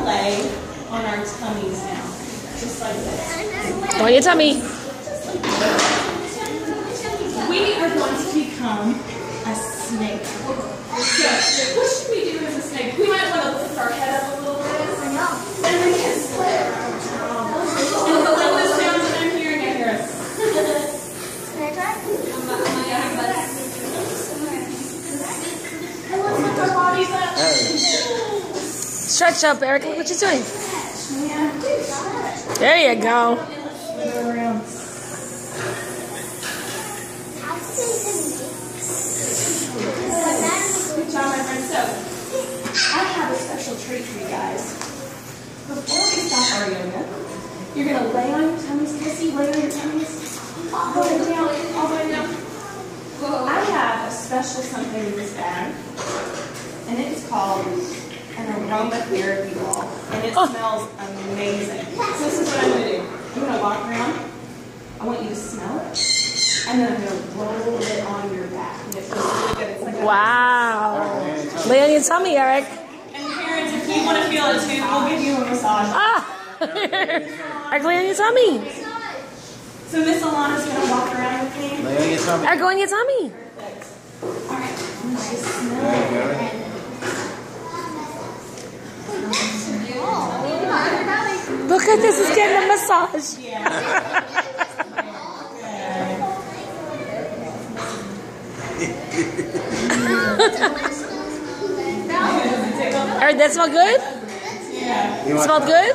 to lay on our tummies now, just like this. On your tummy. We are going to become a snake. So, what should we do as a snake? We might want to lift our head up a little bit. And we can slip. And the littlest sounds that I'm hearing, I hear us. Can I try? And let's lift our bodies up. Stretch up, Eric. Look what you're doing. There you go. Go around. Good job, my friend. So, I have a special treat for you guys. Before we stop our yoga, you're going to lay on your tummies. Can I see you lay on your tummies? All the way down. All the way down. I have a special something in this bag, and it is called an aromatherapy ball, and it smells amazing. So this is what I'm going to do. I'm going to walk around. I want you to smell it, and then I'm going to roll it on your back. And it feels really good. It's like a Wow. Lay on your tummy, Eric. And parents, if you want to feel it too, we'll give you a massage. Ah. Eric, lay on your tummy. So Miss Alana's going to walk around with me. Lay on your tummy. Eric, go on your tummy. All right. I want you to smell it. Look at this. It's getting a massage. Yeah. Eric, that smell good? Yeah. Smelled good?